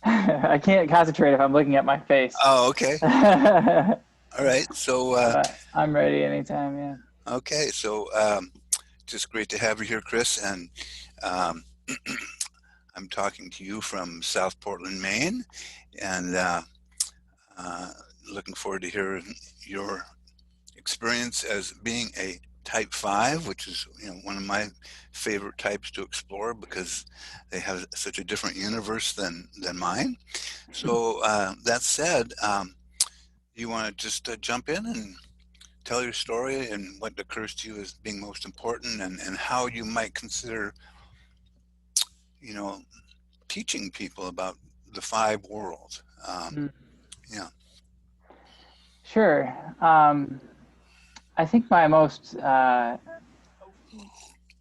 I can't concentrate if I'm looking at my face. Oh, okay. But All right. So, I'm ready anytime, yeah. okay. So, just great to have you here, Chris. And um, I'm talking to you from South Portland, Maine, and uh, looking forward to hearing your experience as being a type 5, which is one of my favorite types to explore because they have such a different universe than mine. So that said, you want to just jump in and tell your story and what occurs to you as being most important, and how you might consider, you know, teaching people about the 5 world. Mm. Yeah. Sure. I think my most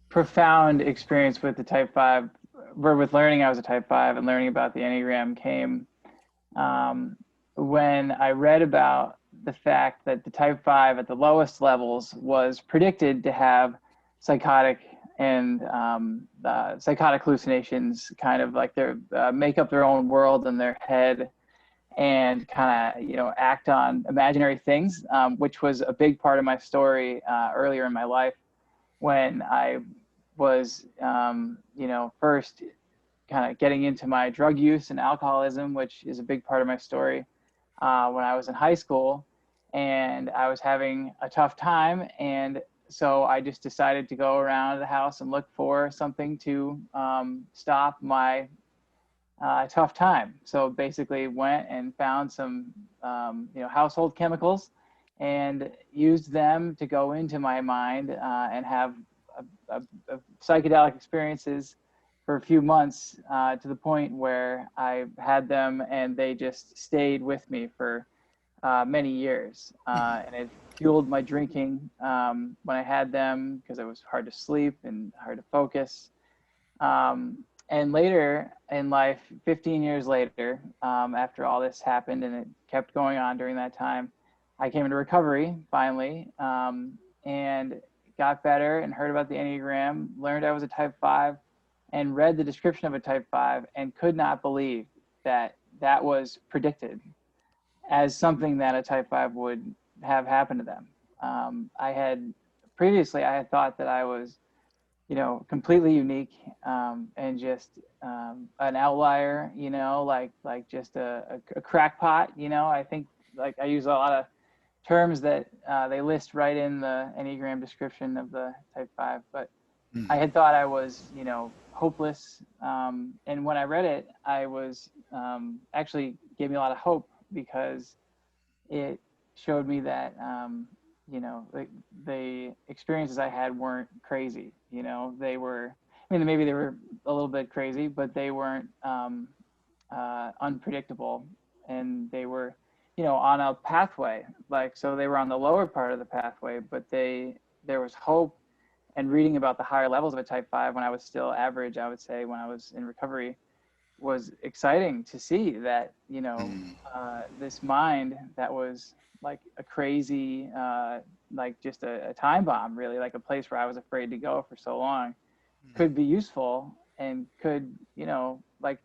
profound experience with the Type 5, or with learning I was a Type 5 and learning about the Enneagram came um, when I read about the fact that the Type 5 at the lowest levels was predicted to have psychotic and psychotic hallucinations, kind of like their make up their own world in their head and kind of act on imaginary things, which was a big part of my story earlier in my life when I was first kind of getting into my drug use and alcoholism, which is a big part of my story, when I was in high school, and I was having a tough time. And so I just decided to go around the house and look for something to stop my tough time. So basically went and found some household chemicals and used them to go into my mind and have psychedelic experiences for a few months, to the point where I had them and they just stayed with me for many years. And it fueled my drinking when I had them, because it was hard to sleep and hard to focus. And later in life, 15 years later, after all this happened and it kept going on during that time, I came into recovery finally, and got better and heard about the Enneagram, learned I was a Type 5, and read the description of a Type 5 and could not believe that that was predicted as something that a Type 5 would have happen to them. I had previously, I had thought that I was completely unique, and just an outlier, like just a crackpot. I think like I use a lot of terms that they list right in the Enneagram description of the Type 5, but I Mm. had thought I was, hopeless. And when I read it, I was actually gave me a lot of hope because it showed me that the experiences I had weren't crazy. They were. I mean, maybe they were a little bit crazy, but they weren't unpredictable, and they were, on a pathway. Like, so they were on the lower part of the pathway, but there was hope. And reading about the higher levels of a Type 5 when I was still average, I would say, when I was in recovery, was exciting to see that Mm. this mind that was like a crazy like just a time bomb, really, like a place where I was afraid to go for so long, Mm. could be useful and could like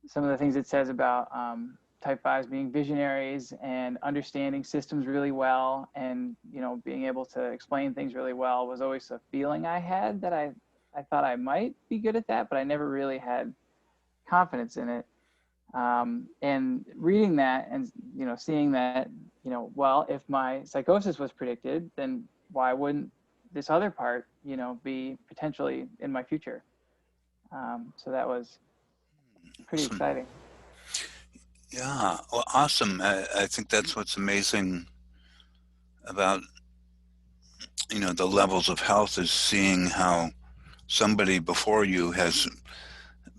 some of the things it says about Type 5s being visionaries and understanding systems really well, and being able to explain things really well, was always a feeling I had that I thought I might be good at that, but I never really had confidence in it. And reading that and seeing that, well, if my psychosis was predicted, then why wouldn't this other part be potentially in my future? So that was pretty Awesome. exciting. Yeah. Well, awesome. I think that's what's amazing about the levels of health, is seeing how somebody before you has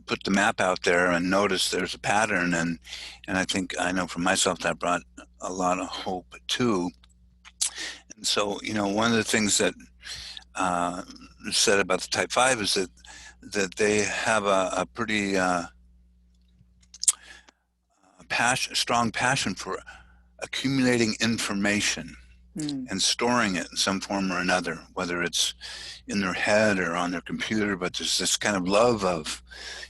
put the map out there and noticed there's a pattern, and I think I know for myself that brought a lot of hope too. And so one of the things that uh, is said about the Type 5 is that they have a pretty strong passion for accumulating information. Mm. and storing it in some form or another, whether it's in their head or on their computer, but there's this kind of love of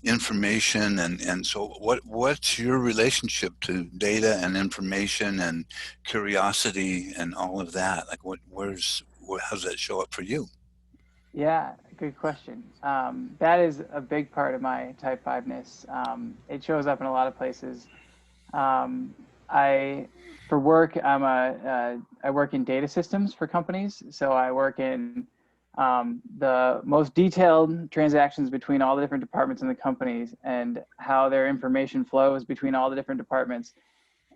information. And so what's your relationship to data and information and curiosity and all of that? Like how does that show up for you? Yeah, good question. That is a big part of my type 5-ness. It shows up in a lot of places. Um, I, for work, I work in data systems for companies. So I work in the most detailed transactions between all the different departments in the companies and how their information flows between all the different departments.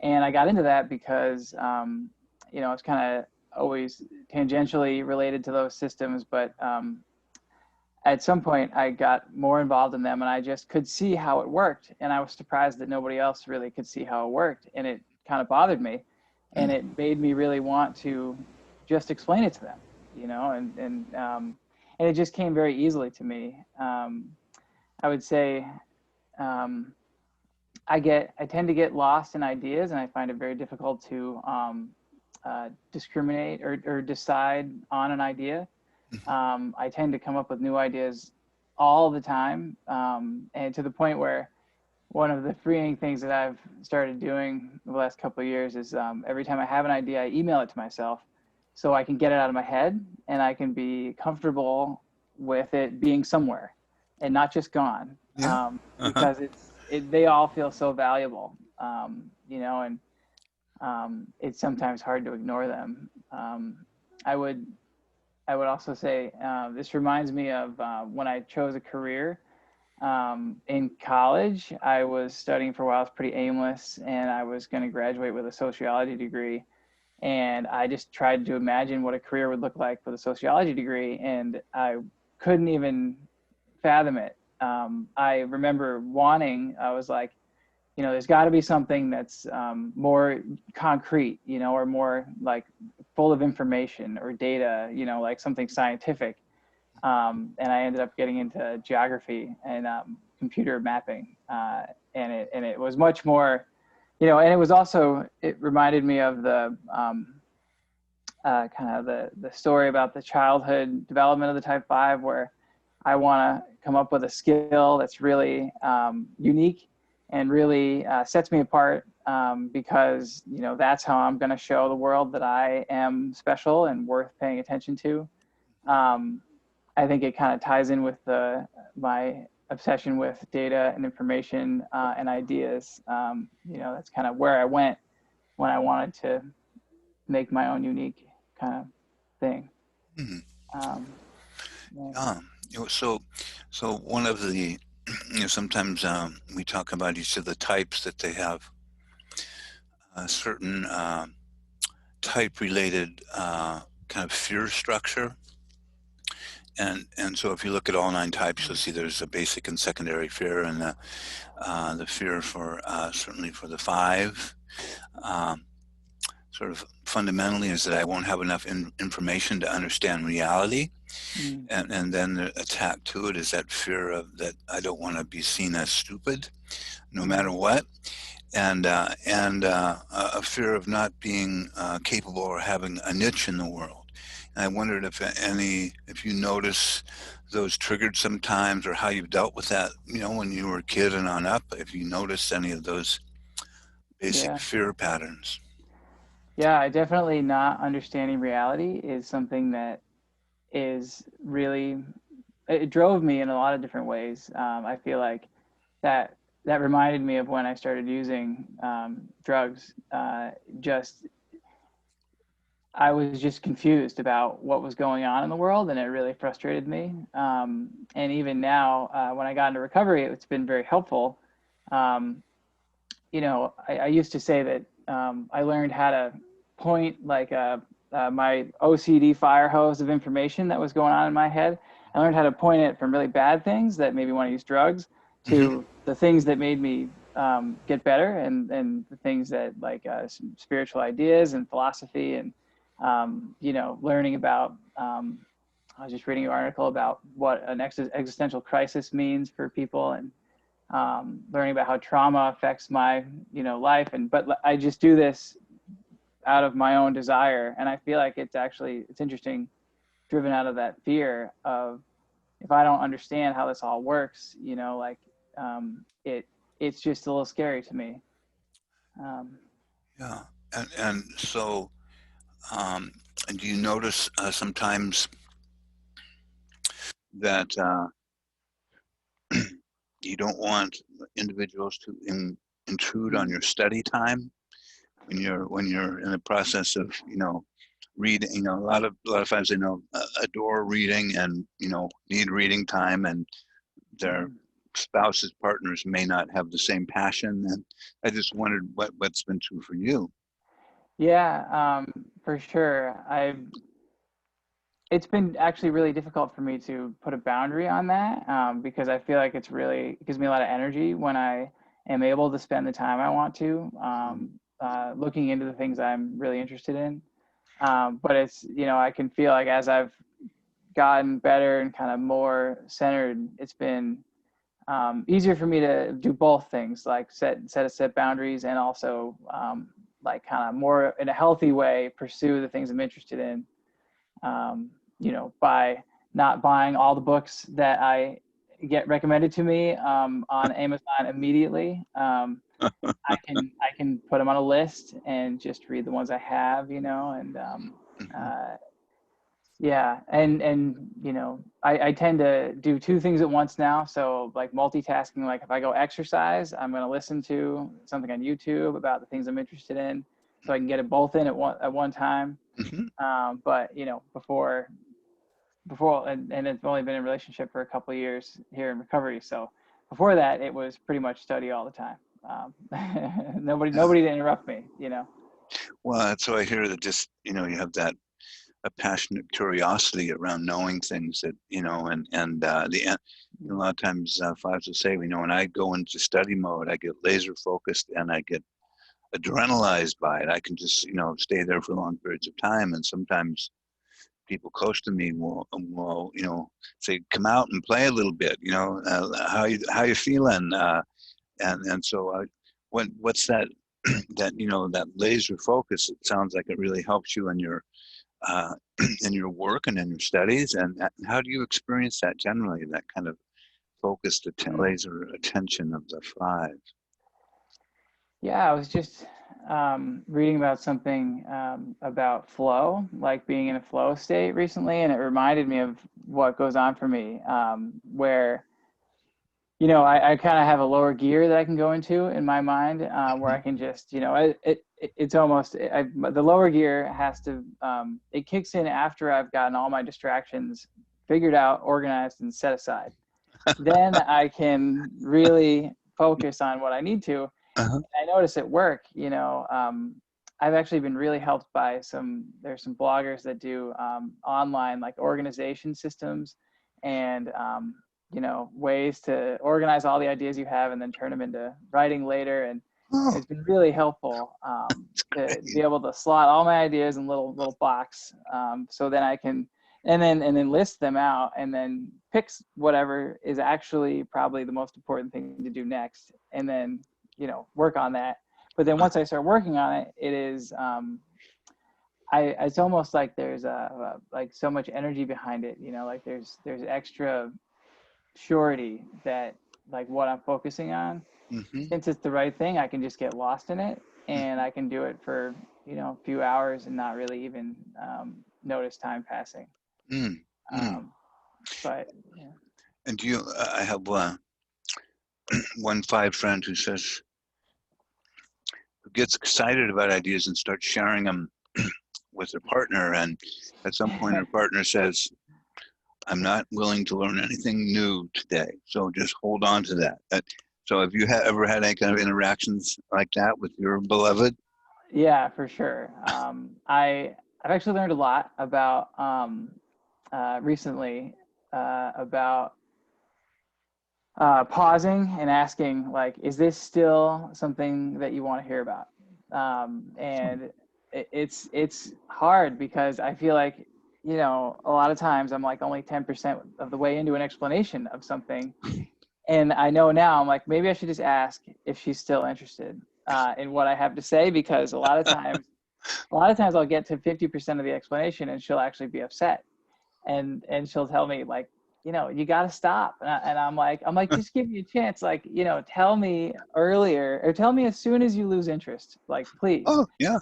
And I got into that because, it's kind of always tangentially related to those systems, but at some point I got more involved in them and I just could see how it worked. And I was surprised that nobody else really could see how it worked. And it kind of bothered me. And Mm. it made me really want to just explain it to them, and it just came very easily to me. I would say um, I tend to get lost in ideas and I find it very difficult to discriminate or decide on an idea. I tend to come up with new ideas all the time, and to the point where one of the freeing things that I've started doing the last couple of years is every time I have an idea, I email it to myself so I can get it out of my head and I can be comfortable with it being somewhere and not just gone, Yeah. Uh-huh. because they all feel so valuable, and it's sometimes hard to ignore them. I would I would also say this reminds me of when I chose a career in college. I was studying for a while. I was pretty aimless, and I was going to graduate with a sociology degree. And I just tried to imagine what a career would look like with a sociology degree, and I couldn't even fathom it. I remember I was like, there's got to be something that's more concrete, or more like full of information or data, like something scientific. And I ended up getting into geography and computer mapping, and it was much more, and it reminded me of the kind of the story about the childhood development of the type 5, where I want to come up with a skill that's really unique and really sets me apart, because that's how I'm going to show the world that I am special and worth paying attention to. Um, I think it kind of ties in with my obsession with data and information and ideas. That's kind of where I went when I wanted to make my own unique kind of thing. Hmm. Um, yeah. So one of the, sometimes we talk about each of the types that they have a certain type related kind of fear structure. And so if you look at all 9 types, you'll see there's a basic and secondary fear, and the fear for certainly for the 5 um, sort of fundamentally is that I won't have enough information to understand reality. Mm. And then the attack to it is that fear of that I don't want to be seen as stupid no matter Mm. what, and a fear of not being capable or having a niche in the world. And I wondered if you notice those triggered sometimes, or how you've dealt with that, when you were a kid and on up, if you noticed any of those basic Yeah. fear patterns. Yeah. I definitely not understanding reality is something that is really, it drove me in a lot of different ways. I feel like that that reminded me of when I started using drugs. Just I was just confused about what was going on in the world, and it really frustrated me. And even now, when I got into recovery, it's been very helpful. Um, I used to say that I learned how to point like my OCD fire hose of information that was going on in my head. I learned how to point it from really bad things that made me want to use drugs Hmm. to the things that made me get better, and the things that like spiritual ideas and philosophy and learning about. I was just reading an article about what an existential crisis means for people, and learning about how trauma affects my life. But I just do this out of my own desire. And I feel like it's interesting, driven out of that fear of, if I don't understand how this all works, like, it's just a little scary to me. Um, Yeah. And so, um, and do you notice sometimes that you don't want individuals to intrude on your study time when you're in the process of reading? A lot of times they adore reading and need reading time, and their spouses, partners may not have the same passion. And I just wondered what's been true for you. yeah, for sure. It's been actually really difficult for me to put a boundary on that, because I feel like it gives me a lot of energy when I am able to spend the time I want to, looking into the things I'm really interested in. But I can feel like as I've gotten better and kind of more centered, it's been easier for me to do both things, like set boundaries, and also, like, kind of more in a healthy way pursue the things I'm interested in. Um, by not buying all the books that I get recommended to me, on Amazon immediately. I can put them on a list and just read the ones I have, and Mhm. uh, yeah, and I tend to do two things at once now. So, like, multitasking, like if I go exercise, I'm going to listen to something on YouTube about the things I'm interested in, so I can get it both in at one time. Mhm. But and it's only been in a relationship for a couple of years here in recovery. So before that, it was pretty much study all the time. Yeah. Nobody to interrupt me. Well, so I hear that just you have that a passionate curiosity around knowing things that and a lot of times fathers will say, when I go into study mode, I get laser focused and I get adrenalized by it. I can just stay there for long periods of time, and sometimes people close to me will say, come out and play a little bit, how you feeling, and so what's that that laser focus? It sounds like it really helps you in your uh, in your work and in your studies. And how do you experience that generally, that kind of focused laser attention of the five? Yeah, I was just reading about something, about flow, like being in a flow state recently, and it reminded me of what goes on for me, where I kind of have a lower gear that I can go into in my mind, where I can just, it's almost, the lower gear it kicks in after I've gotten all my distractions figured out, organized, and set aside. Then I can really focus on what I need to. Uh-huh. I notice at work, I've actually been really helped by there's some bloggers that do, online, like, organization systems, and, ways to organize all the ideas you have and then turn them into writing later. And Oh, it's been really helpful, it's to be great. able to slot all my ideas in little box, so then I can, and then list them out, and then pick whatever is actually probably the most important thing to do next, and then work on that. But then once I start working on it, it is, it's almost like there's like so much energy behind it, like there's extra surety that, like, what I'm focusing on, Mm-hmm. since it's the right thing, I can just get lost in it, and Mm-hmm. I can do it for a few hours and not really even, notice time passing. Mm. Mm. Um, but yeah. And I have one five friend who gets excited about ideas and starts sharing them with her partner. And at some point, her partner says, I'm not willing to learn anything new today. So just hold on to that. So have you ever had any kind of interactions like that with your beloved? Yeah, for sure. I've actually learned a lot about, recently, about, pausing and asking, like, is this still something that you want to hear about? And it's hard, because I feel like, a lot of times I'm like only 10% of the way into an explanation of something. And I know now, I'm like, maybe I should just ask if she's still interested, in what I have to say, because a lot of times A lot of times I'll get to 50% of the explanation and she'll actually be upset, and she'll tell me like, you got to stop. And I'm like, just give me a chance. Like, tell me earlier, or tell me as soon as you lose interest, like, please. Oh, yeah.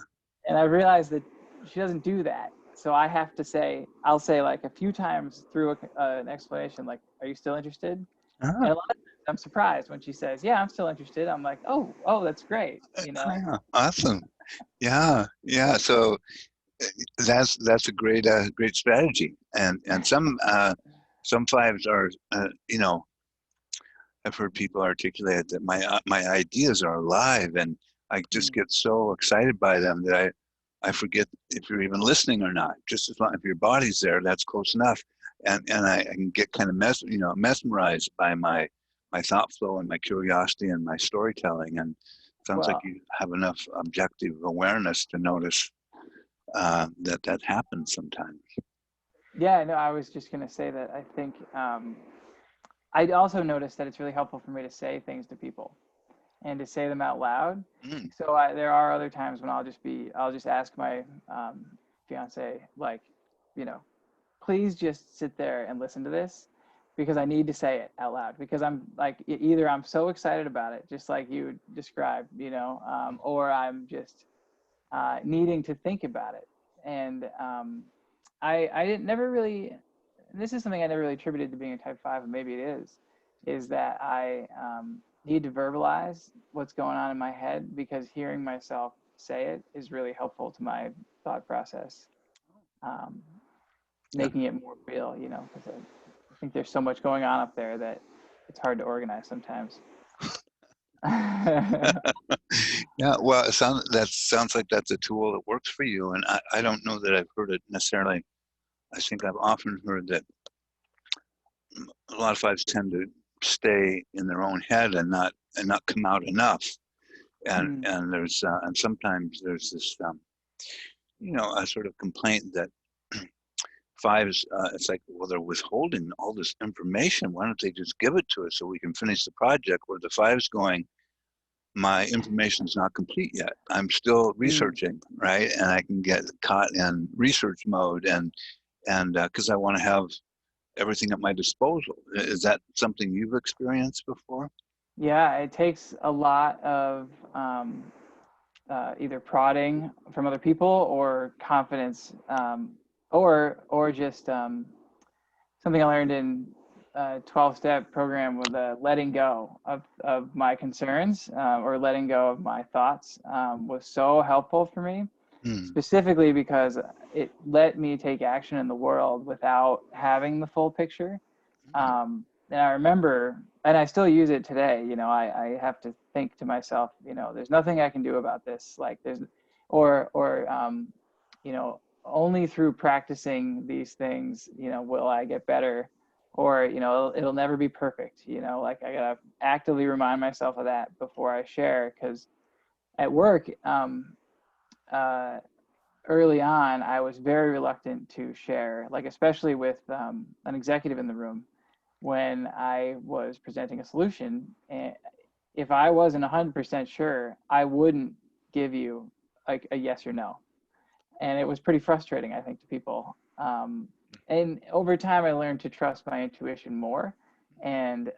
And I realized that she doesn't do that. So I have to say, I'll say like a few times through an explanation, like, are you still interested? Ah, And a lot of times I'm surprised when she says, yeah, I'm still interested. I'm like, oh, that's great. yeah, awesome. Yeah, yeah. So that's a great strategy. And some fives are, I've heard people articulate that my ideas are alive, and I just Mm. get so excited by them that I forget if you're even listening or not. Just as long if your body's there, that's close enough, and I can get kind of mesmerized by my thought flow and my curiosity and my storytelling. And it sounds like Well, you have enough objective awareness to notice that happens sometimes. yeah, no, I was just going to say that I think I also noticed that it's really helpful for me to say things to people and to say them out loud. Mm, So there are other times when I'll just ask my fiance, like, you know, please just sit there and listen to this, because I need to say it out loud, because I'm like, either I'm so excited about it, just like you described, or I'm just needing to think about it. And I didn't never really. This is something I never really attributed to being a type 5, and maybe it is that I need to verbalize what's going on in my head, because hearing myself say it is really helpful to my thought process, um, yeah. making it more real. Because I think there's so much going on up there that it's hard to organize sometimes. Yeah, well, that sounds like that's a tool that works for you, and I don't know that I've heard it necessarily. I think I've often heard that a lot of fives tend to stay in their own head and not come out enough, Mm, and sometimes there's this a sort of complaint that fives, it's like, well, they're withholding all this information. Why don't they just give it to us so we can finish the project? Where the five's going, my information is not complete yet. I'm still mm. researching, right? And I can get caught in research mode, and because I want to have everything at my disposal. Is that something you've experienced before? Yeah, it takes a lot of either prodding from other people, or confidence, or just something I learned in a 12-step program, with letting go of my concerns, or letting go of my thoughts, was so helpful for me, Hmm. specifically because it let me take action in the world without having the full picture. And I remember, and I still use it today. I have to think to myself, there's nothing I can do about this. Like, or only through practicing these things, will I get better, or it'll never be perfect. Like, I gotta actively remind myself of that before I share, because at work, uh, early on, I was very reluctant to share, like, especially with an executive in the room, when I was presenting a solution. And if I wasn't 100% sure, I wouldn't give you like a yes or no. And it was pretty frustrating, I think, to people. And over time, I learned to trust my intuition more. And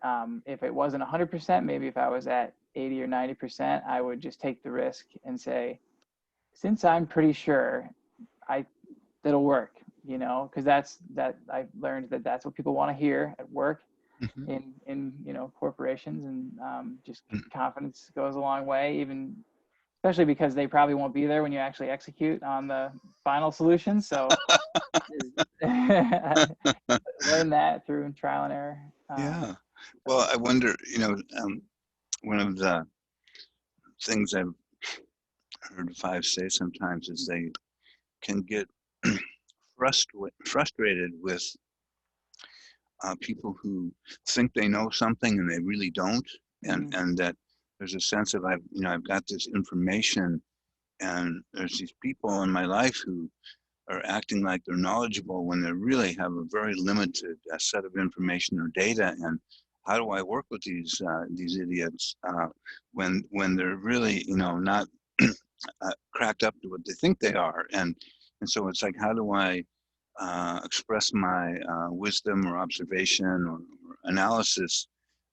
if it wasn't 100%, maybe if I was at 80 or 90%, I would just take the risk and say, since I'm pretty sure, I that'll work, because that I learned that that's what people want to hear at work, Mhm. in corporations. And just confidence goes a long way, even especially because they probably won't be there when you actually execute on the final solution. So learn that through trial and error. Yeah. Well, So I wonder, one of the things I've heard five say sometimes is they can get frustrated with people who think they know something and they really don't, mm, and that there's a sense of I've got this information, and there's these people in my life who are acting like they're knowledgeable when they really have a very limited set of information or data. And how do I work with these idiots when they're really not cracked up to what they think they are. And so it's like, how do I express my wisdom or observation or analysis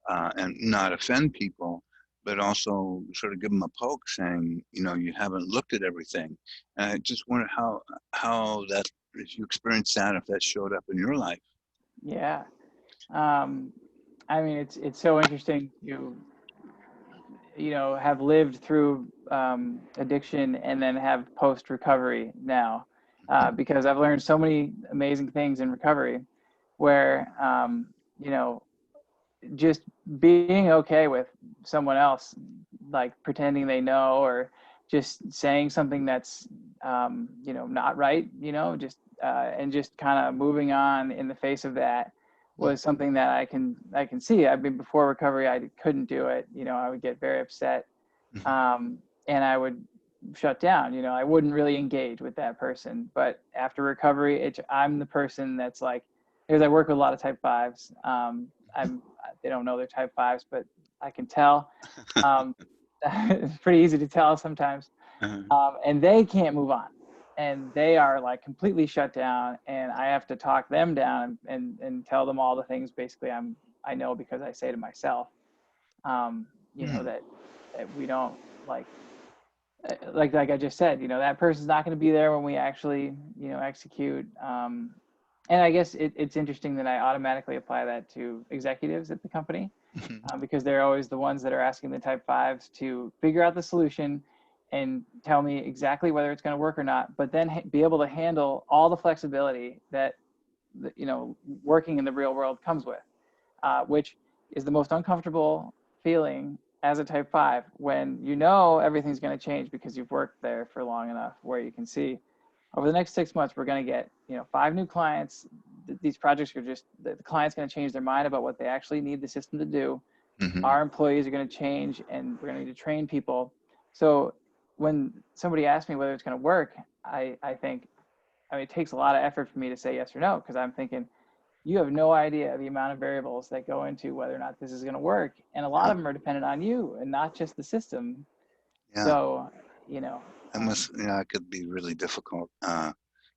and not offend people, but also sort of give them a poke saying, you know, you haven't looked at everything. And I just wonder how that, if you experienced that, if that showed up in your life. Yeah. I mean, it's so interesting. You know, have lived through addiction and then have post recovery now, because I've learned so many amazing things in recovery, where you know, just being okay with someone else like pretending they know, or just saying something that's you know, not right, you know, just and just kind of moving on in the face of that was something that I can see. I mean, before recovery I couldn't do it, you know. I would get very upset, and I would shut down, you know. I wouldn't really engage with that person. But after recovery, I'm the person that's like, because I work with a lot of type fives. They don't know they're type fives, but I can tell. It's pretty easy to tell sometimes. And they can't move on, and they are like completely shut down, and I have to talk them down and tell them all the things basically I know, because I say to myself, you know, that we don't like, like I just said, you know, that person's not going to be there when we actually, you know, execute. And I guess it's interesting that I automatically apply that to executives at the company, because they're always the ones that are asking the type fives to figure out the solution and tell me exactly whether it's going to work or not, but then be able to handle all the flexibility that, you know, working in the real world comes with, which is the most uncomfortable feeling as a type 5, when you know everything's going to change because you've worked there for long enough, where you can see over the next 6 months we're going to get, you know, 5 new clients. These projects are just, the client's going to change their mind about what they actually need the system to do. Our employees are going to change, and we're going to need to train people. So when somebody asks me whether it's going to work, I think, I mean, it takes a lot of effort for me to say yes or no, because I'm thinking, you have no idea the amount of variables that go into whether or not this is going to work. And a lot of them are dependent on you and not just the system. Yeah. So, you know, That must, yeah, it could be really difficult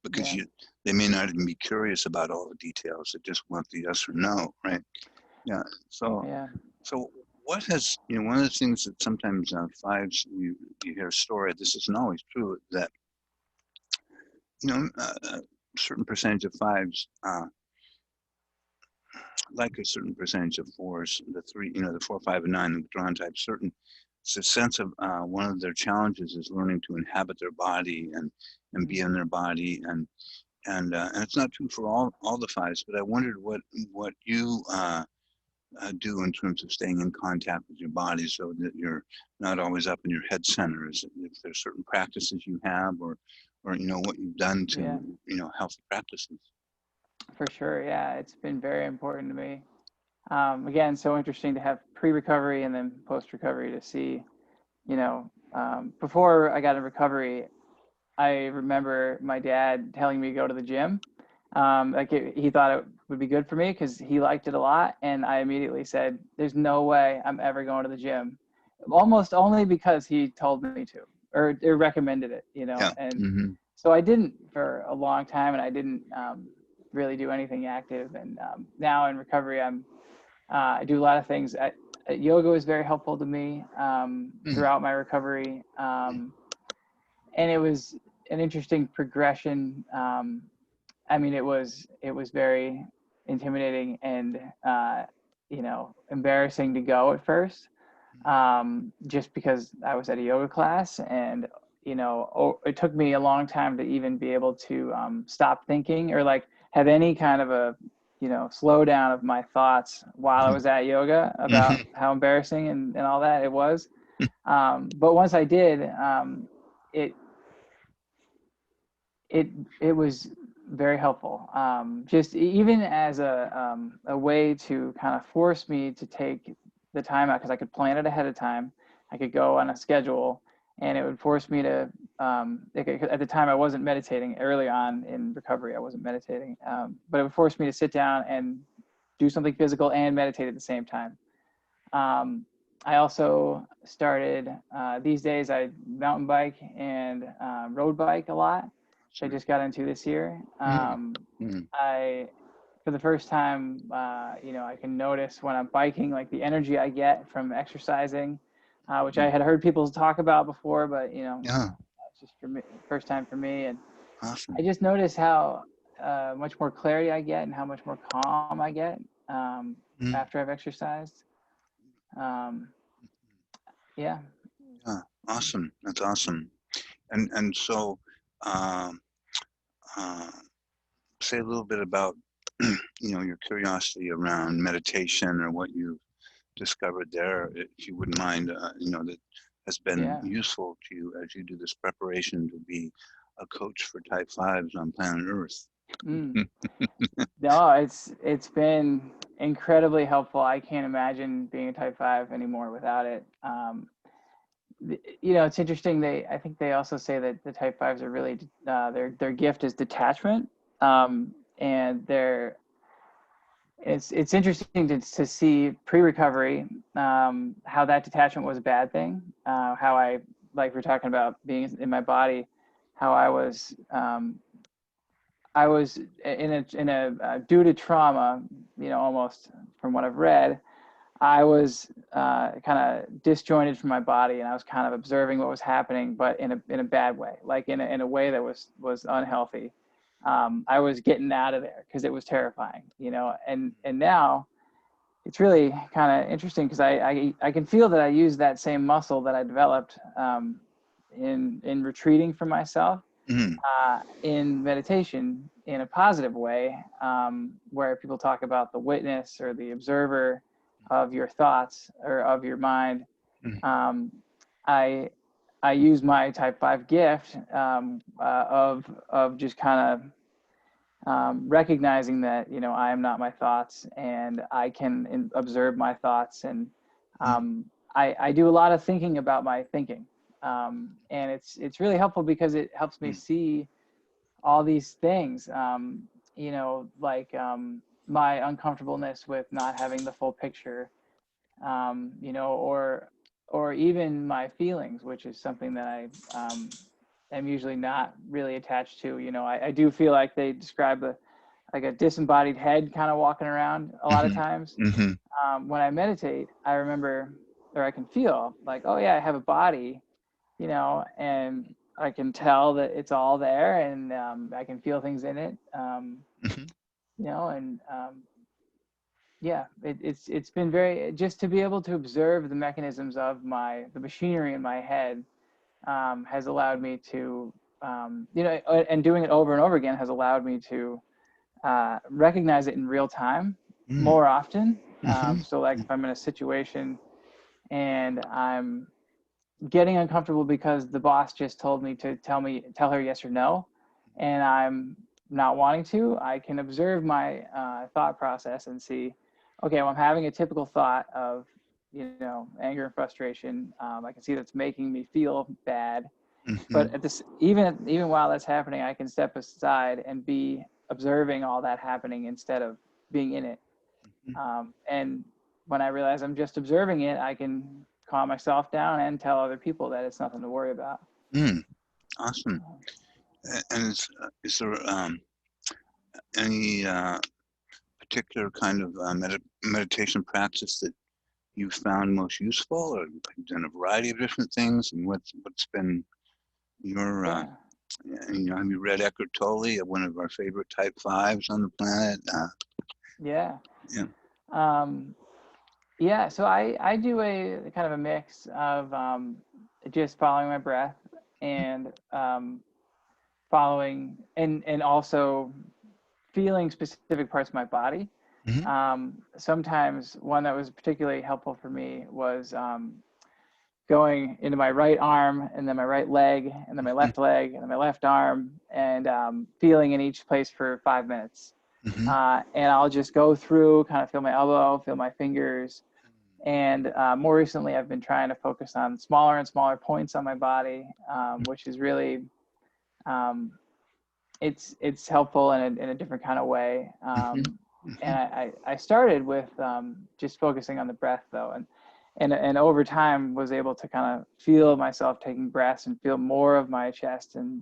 because yeah. they may not even be curious about all the details. They just want the yes or no, right? Yeah. So, Yeah. so what has, you know, one of the things that sometimes fives, you hear a story, this isn't always true, that, you know, a certain percentage of fives, like a certain percentage of fours, the three, you know, the 4, 5, and 9, the withdrawn type, certain, it's a sense of one of their challenges is learning to inhabit their body and be in their body, and it's not true for all the fives, but I wondered what you do in terms of staying in contact with your body so that you're not always up in your head center. Is if there's certain practices you have, or you know, what you've done to, Yeah, you know, healthy practices. for sure. Yeah. It's been very important to me. Again, so interesting to have pre-recovery and then post-recovery to see, you know, before I got in recovery, I remember my dad telling me to go to the gym. He thought it would be good for me because he liked it a lot. And I immediately said, there's no way I'm ever going to the gym, almost only because he told me to, or recommended it, you know. Yeah. And so I didn't for a long time, and I didn't really do anything active. And now in recovery, I do a lot of things. Yoga was very helpful to me throughout my recovery. And it was an interesting progression. I mean, it was very intimidating and you know, embarrassing to go at first, just because I was at a yoga class, and you know, it took me a long time to even be able to stop thinking, or like have any kind of a, you know, slowdown of my thoughts while I was at yoga, about how embarrassing and all that it was. But once I did, it it was very helpful. Just even as a way to kind of force me to take the time out, because I could plan it ahead of time. I could go on a schedule, and it would force me to. At the time, I wasn't meditating. Early on in recovery, I wasn't meditating, but it would force me to sit down and do something physical and meditate at the same time. I also started, these days I mountain bike and road bike a lot, which I just got into this year. Mm, mm, For the first time, I can notice when I'm biking, like the energy I get from exercising, which I mm. had heard people talk about before, but Yeah, it's just for me, first time for me. And I awesome. just noticed how much more clarity I get and how much more calm I get Mm, after I've exercised. Um, yeah. yeah, awesome. That's awesome. And so, um, uh, say a little bit about, your curiosity around meditation or what you discovered there, if you wouldn't mind, that has been Yeah. useful to you as you do this preparation to be a coach for type fives on planet Earth. Mm. No, it's been incredibly helpful. I can't imagine being a type 5 anymore without it. It's interesting. I think they also say that the type 5s are really their gift is detachment. And it's interesting to see pre-recovery how that detachment was a bad thing. How I, like we're talking about being in my body, how I was in a due to trauma, almost from what I've read, I was kind of disjointed from my body, and I was kind of observing what was happening, but in a bad way, like in a way that was unhealthy. I was getting out of there because it was terrifying, and now it's really kind of interesting because I can feel that I use that same muscle that I developed in retreating from myself Mm, in meditation in a positive way, where people talk about the witness or the observer of your thoughts or of your mind. mm, Um, I I use my type 5 gift of just kind of recognizing that I am not my thoughts, and I can observe my thoughts, and mm, I do a lot of thinking about my thinking, and it's really helpful because it helps me mm, see all these things, like my uncomfortableness with not having the full picture, or even my feelings, which is something that am usually not really attached to. I do feel like they describe like a disembodied head kind of walking around a lot of mhm, times. mhm, When I meditate, I remember, or I can feel like, oh yeah, I have a body, and I can tell that it's all there, and I can feel things in it, mhm, and yeah, it's been very, just to be able to observe the mechanisms of the machinery in my head, has allowed me to, and doing it over and over again has allowed me to recognize it in real time mm, more often. mhm, So like if I'm in a situation and I'm getting uncomfortable because the boss just told me to tell her yes or no, and I'm not wanting to, I can observe my thought process and see, okay, well, I'm having a typical thought of, anger and frustration. I can see that's making me feel bad, but mhm, at this, even while that's happening, I can step aside and be observing all that happening instead of being in it. mhm, And when I realize I'm just observing it, I can calm myself down and tell other people that it's nothing to worry about. mm. Awesome. And is there any particular kind of meditation practice that you found most useful, or you've done a variety of different things? And what's been your Yeah, have you read Eckhart Tolle, one of our favorite type fives on the planet? yeah, Yeah. um, yeah. So I do a kind of a mix of just following my breath and following and also feeling specific parts of my body. Mm-hmm. Sometimes one that was particularly helpful for me was going into my right arm, and then my right leg, and then my Mm-hmm. left leg, and then my left arm, and feeling in each place for 5 minutes. Mm-hmm. And I'll just go through, kind of feel my elbow, feel my fingers. And more recently, I've been trying to focus on smaller and smaller points on my body, which is really, um, it's helpful in a different kind of way. Mm-hmm. And Mm-hmm. I started with just focusing on the breath, though, and over time was able to kind of feel myself taking breaths and feel more of my chest. And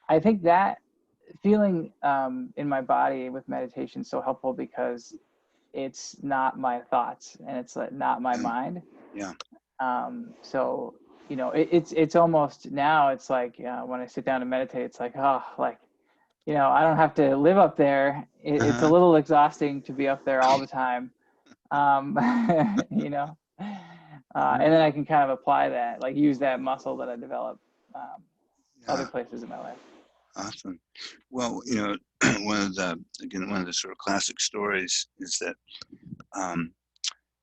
I think that feeling in my body with meditation is so helpful because it's not my thoughts and it's not my mind. Yeah. So, you know, it's almost now it's like when I sit down to meditate, it's like, oh, like, you know, I don't have to live up there. It's a Uh-huh. little exhausting to be up there all the time. Um, you know, and then I can kind of apply that, like use that muscle that I developed other Yeah. places in my life. Awesome. Well, one of the sort of classic stories is that,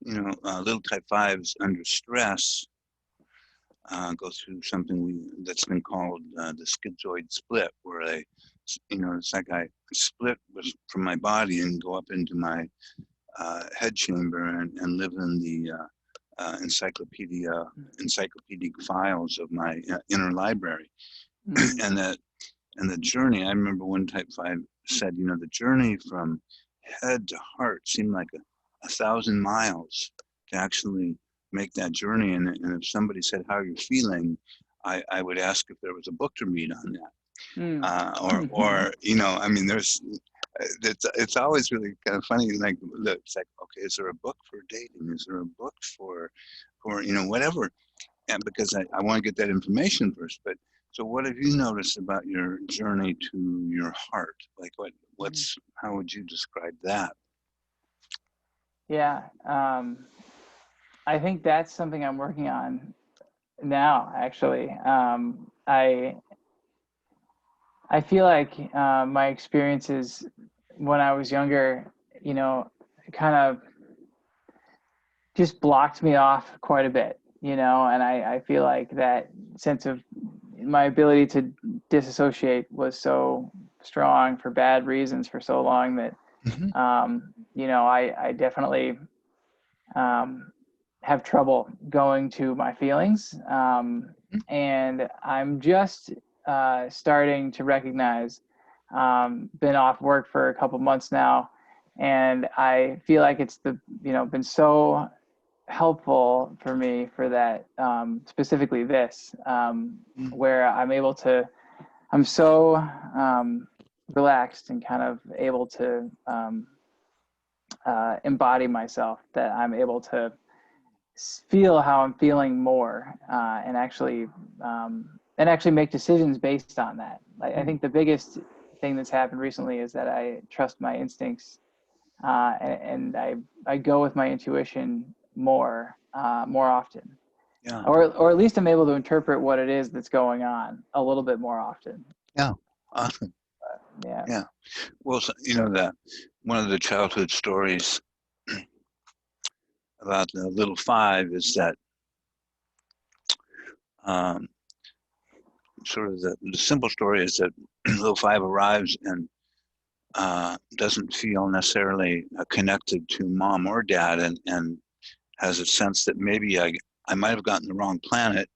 little type fives under stress go through something that's been called the schizoid split, where it's like I split from my body and go up into my head chamber and live in the encyclopedic files of my inner library. Mm, and that and the journey, I remember one type five said, the journey from head to heart seemed like 1,000 miles to actually make that journey. And if somebody said, how are you feeling? I would ask if there was a book to read on that. mm. I mean, it's always really kind of funny. Like, look, it's like, okay, is there a book for dating? Is there a book for whatever? And because I want to get that information first. But so what have you noticed about your journey to your heart? Like how would you describe that? Yeah, I think that's something I'm working on now, actually. I feel like my experiences when I was younger, you know, kind of just blocked me off quite a bit, you know, and I feel like that sense of my ability to disassociate was so strong for bad reasons for so long that, Mm-hmm. you know, I definitely have trouble going to my feelings. And I'm just starting to recognize, been off work for a couple months now, and I feel like it's been so helpful for me for that, specifically this, where I'm so relaxed and kind of able to embody myself that I'm able to feel how I'm feeling more, and actually make decisions based on that. I think the biggest thing that's happened recently is that I trust my instincts, and I go with my intuition more often, Yeah. or at least I'm able to interpret what it is that's going on a little bit more often. Yeah. Awesome. Yeah. Yeah. Well, so, one of the childhood stories about the little five is that um, sort of the simple story is that little five arrives and doesn't feel necessarily connected to mom or dad, and has a sense that maybe I might have gotten the wrong planet,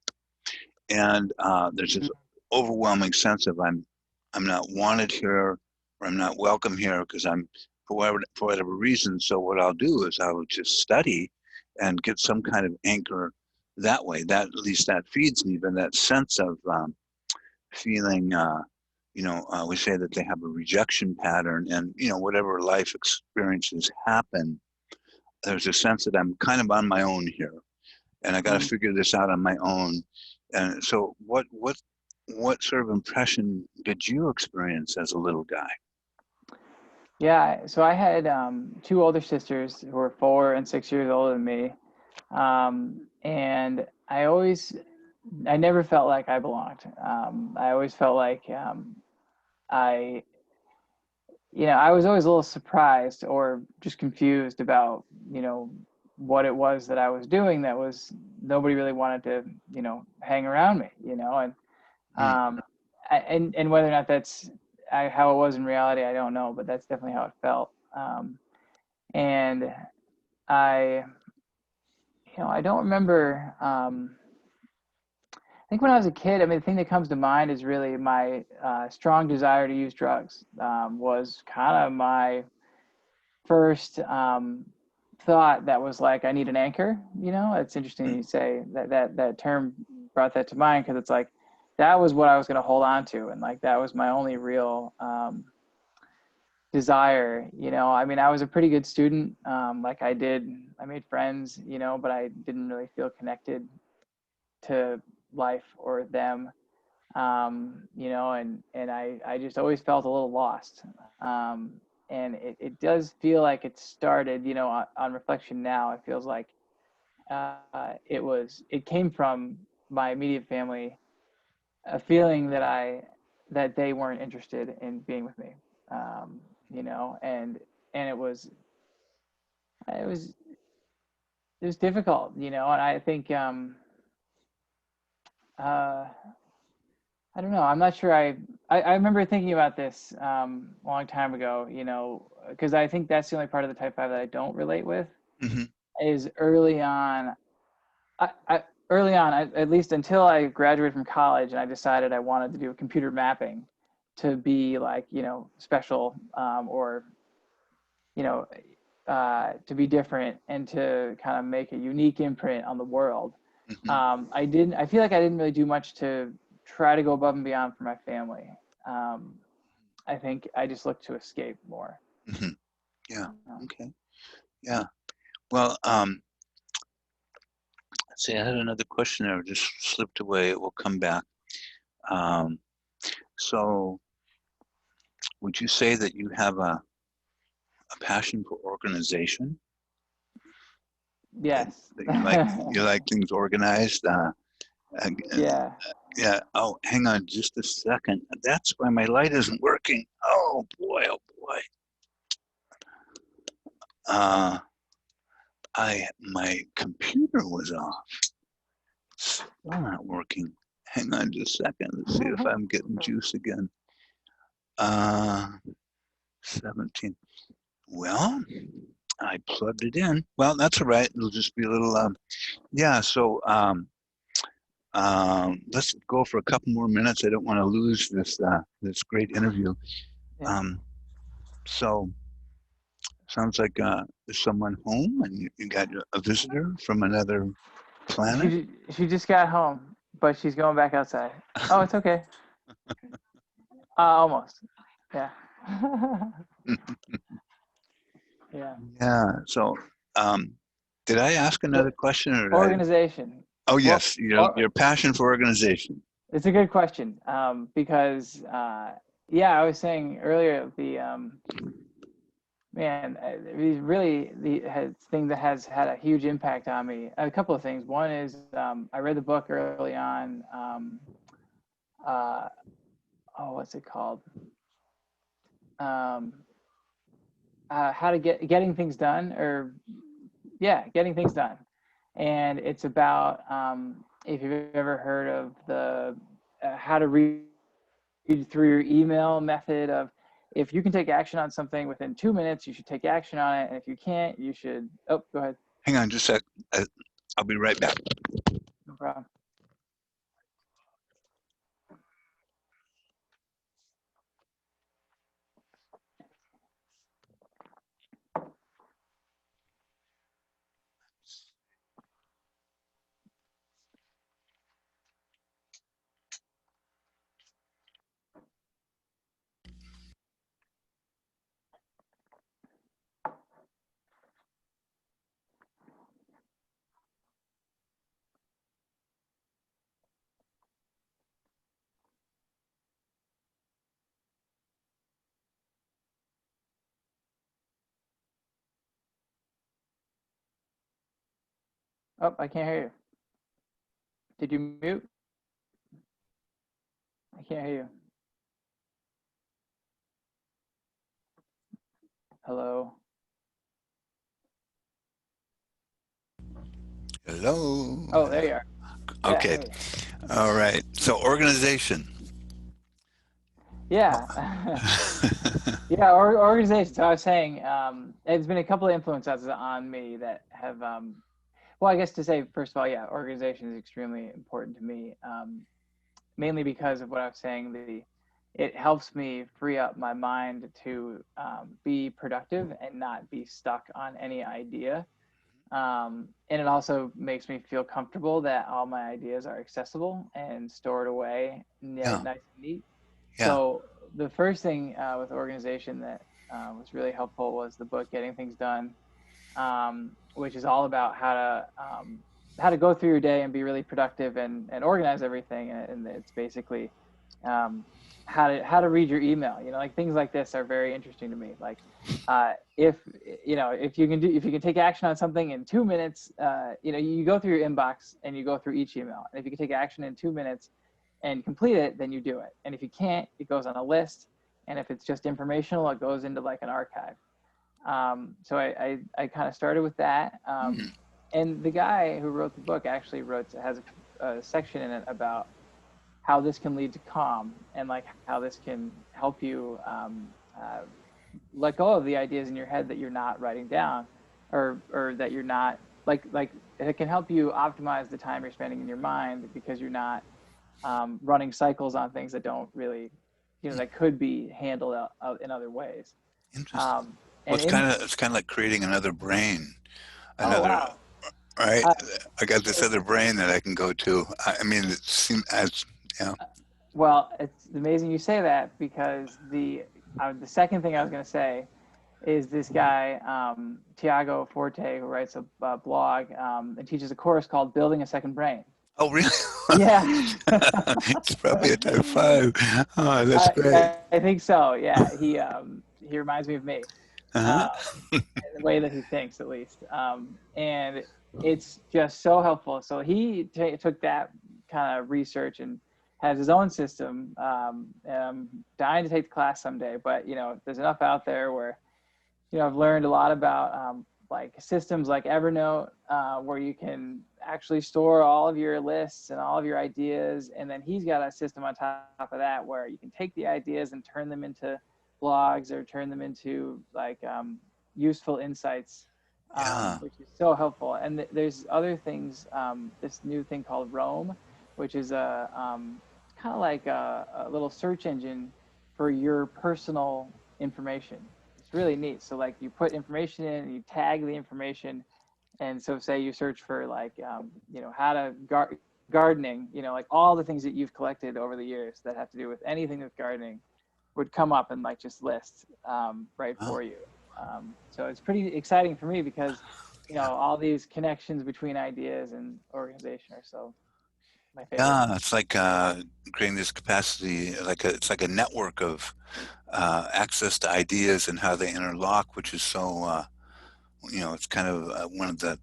and there's this overwhelming sense of I'm not wanted here, or I'm not welcome here because I'm for whatever reason. So what I'll do is I will just study and get some kind of anchor that way. That at least that feeds me, but that sense of feeling. We say that they have a rejection pattern, and whatever life experiences happen, there's a sense that I'm kind of on my own here, and I got to Mm. figure this out on my own. And so, what sort of impression did you experience as a little guy? Yeah, so I had two older sisters who were 4 and 6 years older than me, and I never felt like I belonged. I always felt like I, I was always a little surprised or just confused about, what it was that I was doing that was nobody really wanted to, hang around me, and Mm, and whether or not that's how it was in reality, I don't know, but that's definitely how it felt. And I, I don't remember. I think when I was a kid, I mean, the thing that comes to mind is really my strong desire to use drugs, was kind of my first thought that was like, I need an anchor. You know, it's interesting you say that term brought that to mind, because it's like that was what I was going to hold on to, and like that was my only real desire. You know, I mean, I was a pretty good student. Like I made friends. You know, but I didn't really feel connected to life or them. You know, and I just always felt a little lost. And it does feel like it started, you know, on reflection now, it feels like it came from my immediate family, a feeling that they weren't interested in being with me, you know, and it was, it was difficult, you know, and I think, uh, I don't know. I'm not sure. I remember thinking about this a long time ago, you know, because I think that's the only part of the type 5 that I don't relate with Mm-hmm. is early on. Early on, at least until I graduated from college and I decided I wanted to do computer mapping to be like, you know, special, or, you know, to be different and to kind of make a unique imprint on the world. Mm-hmm. I feel like I didn't really do much to try to go above and beyond for my family. Um, I think I just looked to escape more. Mm-hmm. Yeah. Um, Okay. Yeah. Well, let's see, I had another question there, just slipped away. It will come back. Um, so would you say that you have a passion for organization? That, yes. that you like things organized? And, Yeah. yeah. Oh, hang on just a second. That's why my light isn't working. Oh boy. Oh boy. Uh, my computer was off. Still not working. Hang on just a second. Let's see if I'm getting juice again. Uh, 17. Well, I plugged it in. Well, that's all right. It'll just be a little, yeah. So let's go for a couple more minutes. I don't want to lose this great interview. Yeah. Um, so sounds like there's someone home, and you got a visitor from another planet. She just got home, but she's going back outside. Oh, it's okay. Almost. Yeah. Yeah. Yeah. So, um, did I ask So another question, or did I? organization. Oh, Well, yes. Your passion for organization. it's a good question, because yeah, I was saying earlier man, these really thing that has had a huge impact on me. A couple of things. One is I read the book early on. Uh, oh, what's it called? Um, how to getting things done, or yeah, getting things done. And it's about, if you've ever heard of the how to read through your email method of, if you can take action on something within 2 minutes, you should take action on it. And if you can't, you should, oh, go ahead. Hang on just a sec. I'll be right back. No problem. Oh, I can't hear you. Did you mute? I can't hear you. Hello. Hello. Oh, there you are. Yeah. Okay. Hey. All right. So organization. Yeah. Yeah, organization. So I was saying, there's been a couple of influences on me that have, well, I guess to say, first of all, yeah, organization is extremely important to me, mainly because of what I was saying. It helps me free up my mind to be productive and not be stuck on any idea. And it also makes me feel comfortable that all my ideas are accessible and stored away Yeah. nice and neat. Yeah. So the first thing with organization that was really helpful was the book Getting Things Done, which is all about how to go through your day and be really productive and organize everything. And it's basically um, how to read your email. You know, like things like this are very interesting to me. Like if you know if you can take action on something in 2 minutes, you know, you go through your inbox and you go through each email. And if you can take action in 2 minutes and complete it, then you do it. And if you can't, it goes on a list. And if it's just informational, it goes into like an archive. So I kind of started with that. Hmm. And the guy who wrote the book actually has a section in it about how this can lead to calm and like how this can help you let go of the ideas in your head that you're not writing down, or that you're not like it can help you optimize the time you're spending in your mind because you're not running cycles on things that don't really, you know, that could be handled in other ways. Interesting. Um, Well, and in it's kind of like creating another brain, Oh another, wow. right? Uh, I got this it, other brain that I can go to. I mean, it seems as, yeah. well, it's amazing you say that because the second thing I was going to say is this guy Tiago Forte, who writes a blog and teaches a course called Building a Second Brain. Oh, really? Yeah. It's probably a type five. Oh, that's great. I think so. Yeah, he reminds me of me, Uh-huh. uh, in the way that he thinks, at least. And it's just so helpful. So he took that kind of research and has his own system. And I'm dying to take the class someday, but you know, there's enough out there where, you know, I've learned a lot about like systems like Evernote, where you can actually store all of your lists and all of your ideas. And then he's got a system on top of that where you can take the ideas and turn them into blogs or turn them into like useful insights, Yeah. which is so helpful. And there's other things, this new thing called Roam, which is a kind of like a little search engine for your personal information. It's really neat. So like you put information in and you tag the information. And so say you search for like, you know, how to gardening, you know, like all the things that you've collected over the years that have to do with anything with gardening would come up and like just list right Oh, for you. So it's pretty exciting for me because, you know, yeah. all these connections between ideas and organization are so my favorite. Yeah, it's like creating this capacity, it's like a network of access to ideas and how they interlock, which is so it's kind of one of the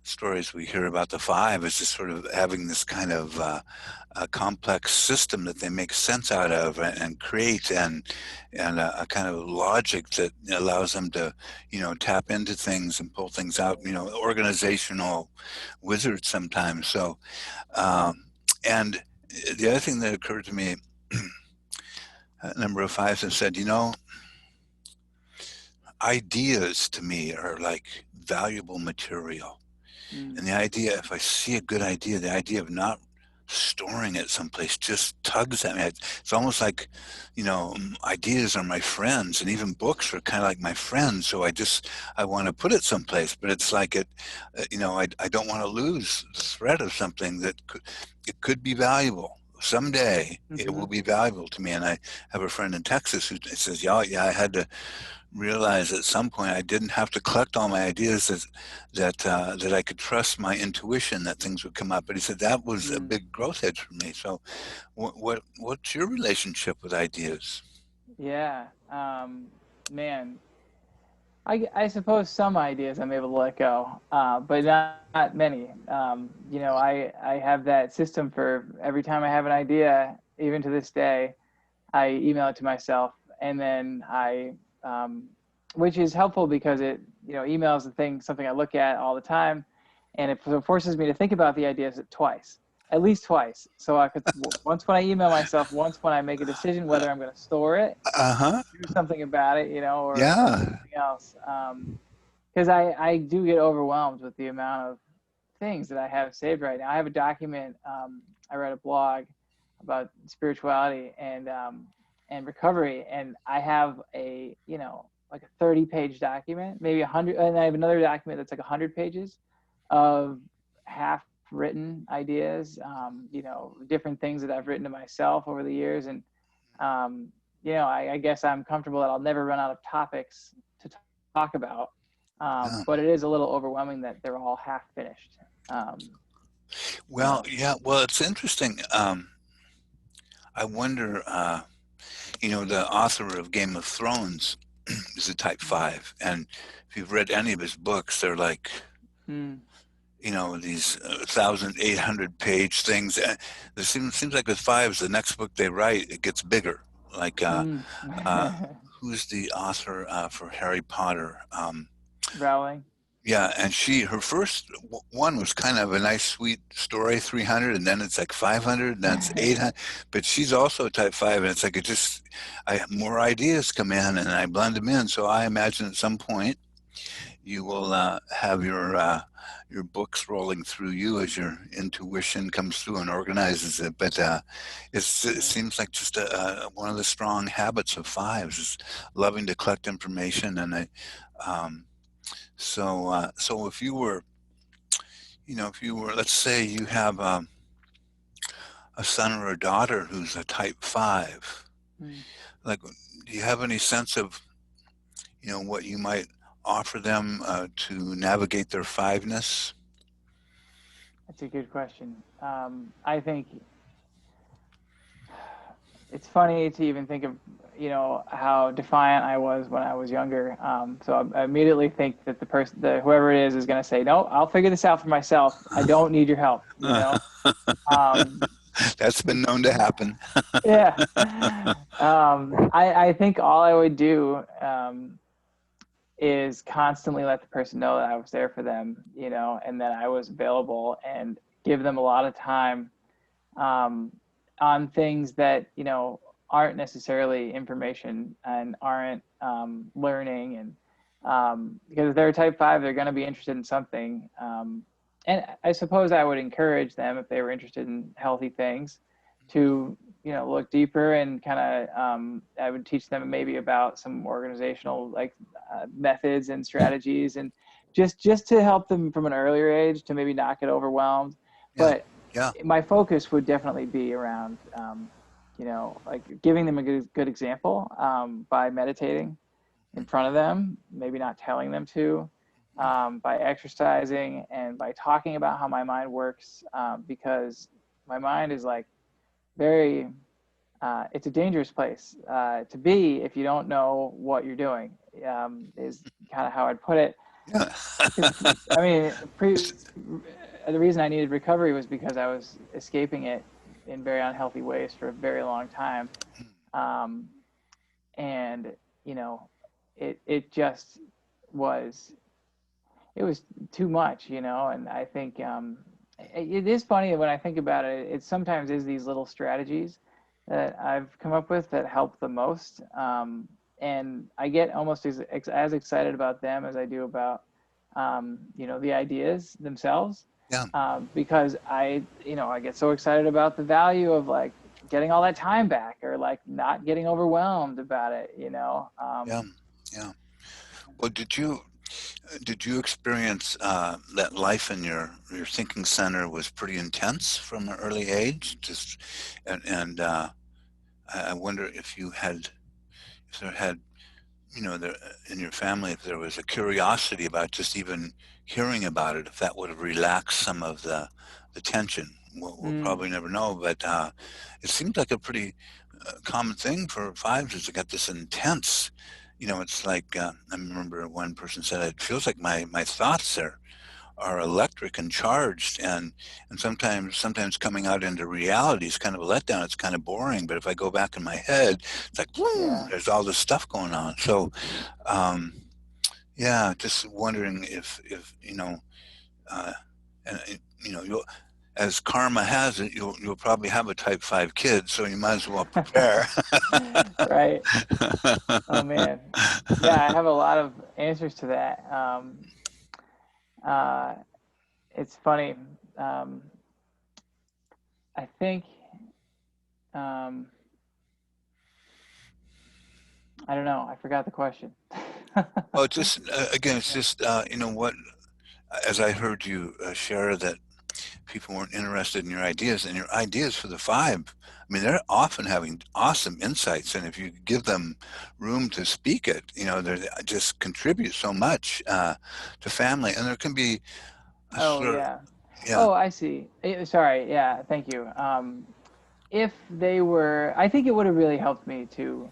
stories we hear about the five is just sort of having this kind of a complex system that they make sense out of and create and a kind of logic that allows them to tap into things and pull things out, organizational wizards sometimes. So and the other thing that occurred to me, a number of fives have said, ideas to me are like valuable material. Mm, And the idea, if I see a good idea, the idea of not storing it someplace just tugs at me. It's almost like, ideas are my friends, and even books are kind of like my friends. So I want to put it someplace, but it's like I don't want to lose the thread of something it could be valuable. Someday it mm-hmm. will be valuable to me. And I have a friend in Texas who says, yeah, I had to realize at some point I didn't have to collect all my ideas that I could trust my intuition that things would come up. But he said that was a Mm, big growth edge for me. So, what's your relationship with ideas? yeah. Man, I suppose some ideas I'm able to let go, but not many. You know, I have that system for every time I have an idea, even to this day, I email it to myself, and then which is helpful because email is something I look at all the time, and it forces me to think about the ideas twice, at least twice. So I could once when I email myself, once when I make a decision whether I'm going to store it, Uh-huh. do something about it, or Yeah. something else. Because I do get overwhelmed with the amount of things that I have saved right now. I have a document. I read a blog about spirituality and recovery, and I have like a 30-page document, maybe 100, and I have another document that's like 100 pages of half written ideas, you know, different things that I've written to myself over the years. And, you know, I guess I'm comfortable that I'll never run out of topics to talk about. Yeah. But it is a little overwhelming that they're all half finished. Well, So, yeah. Well, it's interesting. I wonder. You know, the author of Game of Thrones is a Type Five, and if you've read any of his books, they're like, mm, you know, these 1,800-page things. It seems like with fives, the next book they write, it gets bigger. Like, mm. uh, who's the author for Harry Potter? Rowling. Yeah, and her first one was kind of a nice, sweet story, 300, and then it's like 500, and then it's 800. But she's also Type Five, and it's like more ideas come in, and I blend them in. So I imagine at some point you will have your books rolling through you as your intuition comes through and organizes it. But it seems like just one of the strong habits of fives is loving to collect information, and um, so if you were, you know, if you were, let's say you have a son or a daughter who's a Type Five, Mm. like, do you have any sense of, you know, what you might offer them to navigate their fiveness? That's a good question. I think it's funny to even think of, you know, how defiant I was when I was younger. So I immediately think that whoever it is going to say, no, I'll figure this out for myself. I don't need your help, you know? Um, That's been known to happen. yeah. I think all I would do, is constantly let the person know that I was there for them, you know, and that I was available, and give them a lot of time, um, on things that, you know, aren't necessarily information and aren't, learning. And because if they're Type Five, they're going to be interested in something. And I suppose I would encourage them, if they were interested in healthy things, to, you know, look deeper, and kind of, I would teach them maybe about some organizational, like, methods and strategies, and just to help them from an earlier age to maybe not get overwhelmed. Yeah, But yeah, my focus would definitely be around, you know, like giving them a good example, by meditating in front of them, maybe not telling them to, by exercising, and by talking about how my mind works, because my mind is like very, it's a dangerous place to be if you don't know what you're doing, is kind of how I'd put it. yeah. Because, I mean, the reason I needed recovery was because I was escaping it in very unhealthy ways for a very long time. Um, and, you know, it just was, it was too much, you know. And I think, it is funny when I think about it, it sometimes is these little strategies that I've come up with that help the most. And I get almost as excited about them as I do about, you know, the ideas themselves. Yeah, Because you know, I get so excited about the value of, like, getting all that time back, or like not getting overwhelmed about it, you know. yeah, yeah. Well, did you experience that life in your thinking center was pretty intense from an early age? Just and I wonder if you had, if there had, you know, there in your family, if there was a curiosity about just even hearing about it, if that would have relaxed some of the tension. We'll Mm, probably never know, but it seems like a pretty common thing for fives is to get this intense. You know, it's like I remember one person said it feels like my thoughts are electric and charged, and sometimes coming out into reality is kind of a letdown. It's kind of boring, but if I go back in my head, it's like boom, yeah. there's all this stuff going on. So um, yeah, just wondering if you know, uh, and you know, you'll, as karma has it, you'll probably have a Type Five kid, so you might as well prepare. Right. Oh man. Yeah, I have a lot of answers to that. Uh, it's funny. Um, I think, um, I don't know. I forgot the question. Well, just again, it's just you know what as I heard you share that people weren't interested in your ideas, and your ideas for the five, I mean, they're often having awesome insights, and if you give them room to speak it, they just contribute so much to family. And there can be a Oh sort of, yeah. yeah. Oh, I see. Sorry. Yeah. Thank you. If they were, I think it would have really helped me to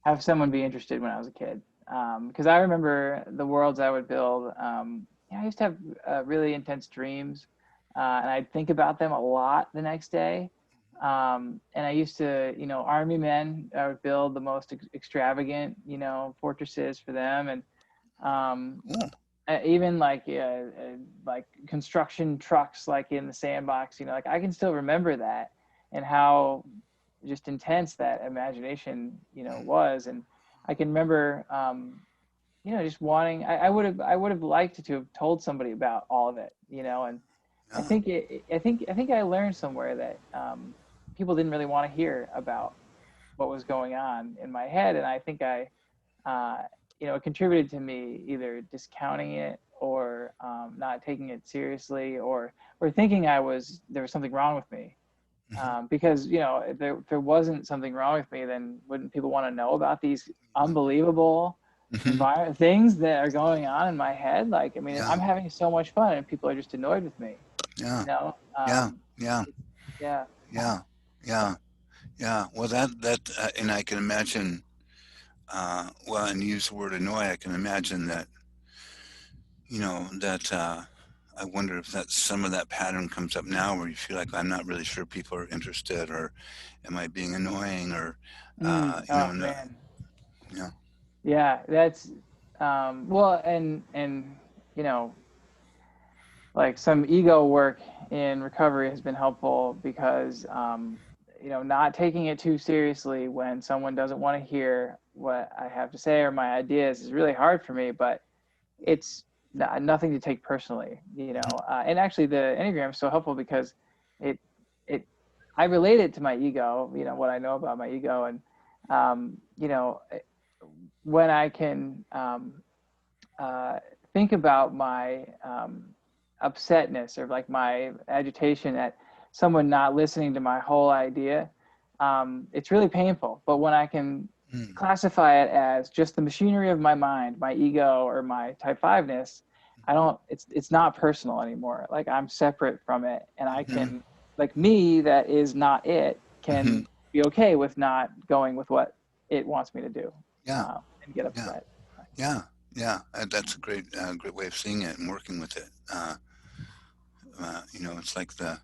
have someone be interested when I was a kid. Because I remember the worlds I would build. Yeah, I used to have really intense dreams, and I'd think about them a lot the next day. And I used to, army men, I would build the most extravagant, fortresses for them, and um, Oh, even like construction trucks, like in the sandbox. Like I can still remember that and how just intense that imagination, was. And I can remember, just wanting. I would have liked to have told somebody about all of it, and I yeah. think I think I learned somewhere that people didn't really want to hear about what was going on in my head, and I think uh, it contributed to me either discounting it or not taking it seriously, or thinking there was something wrong with me. Hmm. Because if there wasn't something wrong with me, then wouldn't people want to know about these unbelievable Hmm. environment things that are going on in my head? Like, I mean, Yeah, I'm having so much fun, and people are just annoyed with me. yeah, You know? yeah, yeah, Yeah. yeah, yeah, yeah. Well, that, and I can imagine. Well, and you use the word annoy. I can imagine that. That. I wonder if that some of that pattern comes up now, where you feel like I'm not really sure people are interested, or am I being annoying, or Oh no, man. yeah. Yeah. That's well, and you know, like some ego work in recovery has been helpful because not taking it too seriously when someone doesn't want to hear what I have to say or my ideas is really hard for me, but it's nothing to take personally, and actually the Enneagram is so helpful because it it I relate it to my ego, what I know about my ego. And when I can uh, think about my upsetness or like my agitation at someone not listening to my whole idea, it's really painful. But when I can Mm, classify it as just the machinery of my mind, my ego or my type fiveness, I don't. It's not personal anymore. Like I'm separate from it, and I hmm. can, like me, that is not it, Hmm. can be okay with not going with what it wants me to do, Yeah, and get yeah, upset. yeah, yeah. That's a great way of seeing it and working with it. It's like the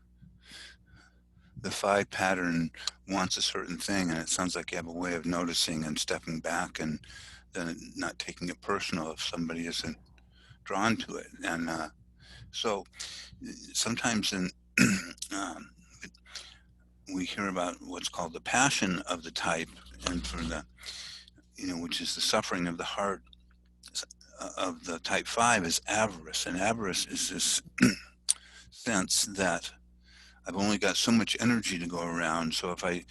five pattern wants a certain thing, and it sounds like you have a way of noticing and stepping back, and then not taking it personal if somebody isn't drawn to it. And so sometimes um, we hear about what's called the passion of the type, and for the which is the suffering of the heart of the type 5 is avarice. And avarice is this sense that I've only got so much energy to go around. So if I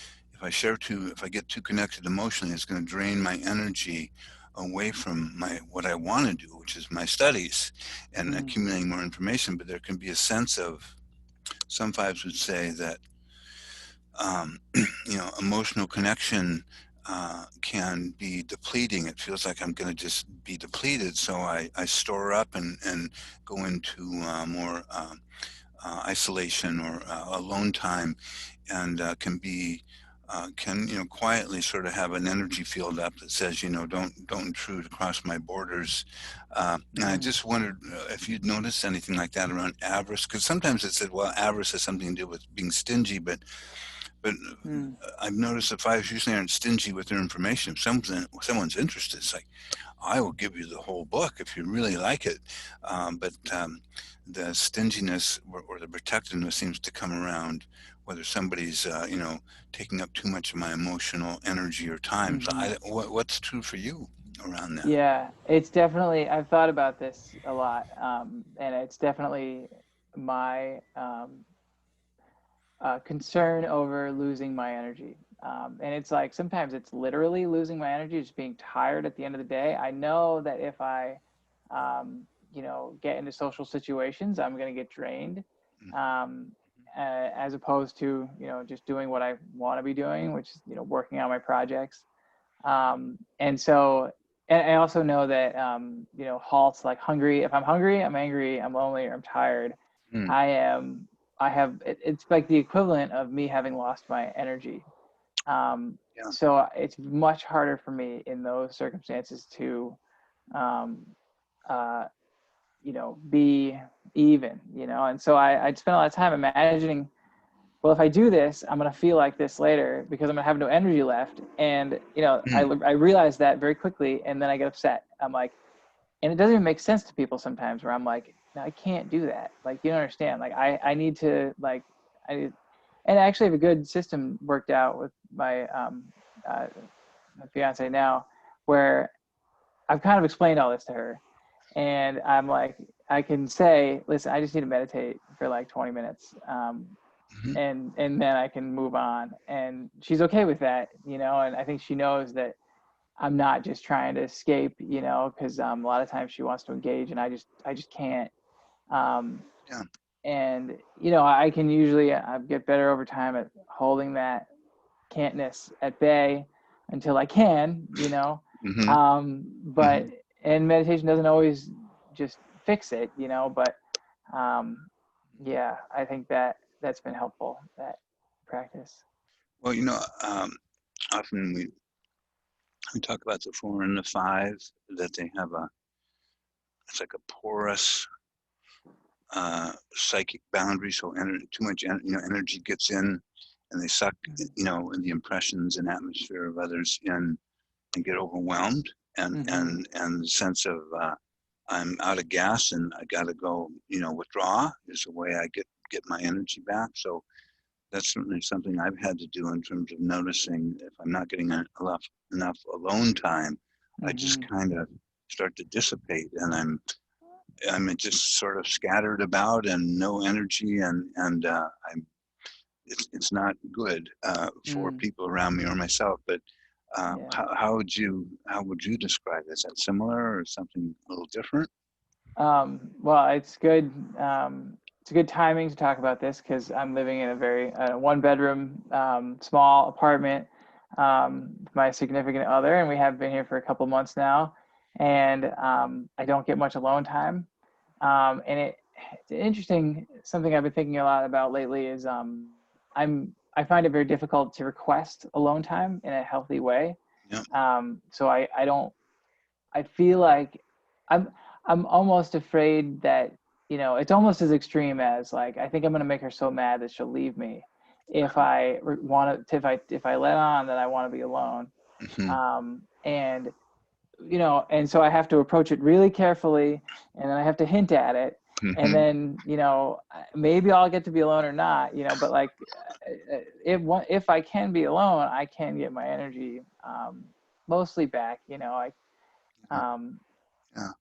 get too connected emotionally, it's going to drain my energy away from my what I want to do, which is my studies and Mm, accumulating more information. But there can be a sense of, some fives would say that emotional connection can be depleting. It feels like I'm going to just be depleted, so I store up and go into more isolation or alone time, and can quietly sort of have an energy field up that says, don't intrude across my borders. And I mm, just wondered if you'd noticed anything like that around avarice, because sometimes it said, well, avarice has something to do with being stingy, but mm, I've noticed that fives usually aren't stingy with their information. If someone's interested, it's like, I will give you the whole book if you really like it. But the stinginess or the protectiveness seems to come around whether somebody's, taking up too much of my emotional energy or time. So hmm. what's true for you around that? Yeah, it's definitely, I've thought about this a lot, and it's definitely my concern over losing my energy. And it's like sometimes it's literally losing my energy, just being tired at the end of the day. I know that if I um, get into social situations, I'm going to get drained. Mm. Um, as opposed to, just doing what I want to be doing, which is, working on my projects. And so, and I also know that, halts like hungry, if I'm hungry, I'm angry, I'm lonely, or I'm tired, Mm. I am, it's like the equivalent of me having lost my energy. Yeah. So it's much harder for me in those circumstances to, um, uh, be even, and so I spent a lot of time imagining, well, if I do this, I'm going to feel like this later because I'm going to have no energy left. And, Mm. I realized that very quickly, and then I get upset. I'm like, and it doesn't even make sense to people sometimes where I'm like, no, I can't do that. Like, you don't understand. Like, I need to, like, and I actually have a good system worked out with uh, my fiance now, where I've kind of explained all this to her. And I'm like, I can say, listen, I just need to meditate for like 20 minutes. Mhm. And then I can move on. And she's okay with that, and I think she knows that I'm not just trying to escape, because a lot of times she wants to engage, and I just can't. Um, Yeah. and I can usually get better over time at holding that can'tness at bay until I can, Hmm. but Hmm. and meditation doesn't always just fix it, but um, yeah, I think that that's been helpful, that practice. Well, often we talk about the four and the five, that they have it's like a porous psychic boundary. So too much energy gets in, and they suck Mm-hmm. in the impressions and atmosphere of others in, and get overwhelmed, and Mm-hmm. and the sense of I'm out of gas and I got to go withdraw is the way I get my energy back. So that's certainly something I've had to do in terms of noticing if I'm not getting enough alone time. I just Mm-hmm. kind of start to dissipate, and I'm just sort of scattered about and no energy, and it's not good for Mm. people around me or myself. But Yeah. how would you describe it? Is that similar or something a little different? Well, it's good. It's a good timing to talk about this because I'm living in a very one bedroom, small apartment with my significant other, and we have been here for a couple months now. And I don't get much alone time. And it's interesting. Something I've been thinking a lot about lately is I find it very difficult to request alone time in a healthy way. Yeah. So I don't. I feel like I'm I'm almost afraid that, it's almost as extreme as like I think I'm gonna make her so mad that she'll leave me if I want to if I let on that I want to be alone. Hmm. And and so I have to approach it really carefully, and then I have to hint at it, and Hmm. then maybe I'll get to be alone or not, but like if I can be alone, I can get my energy mostly back. Um, Yeah.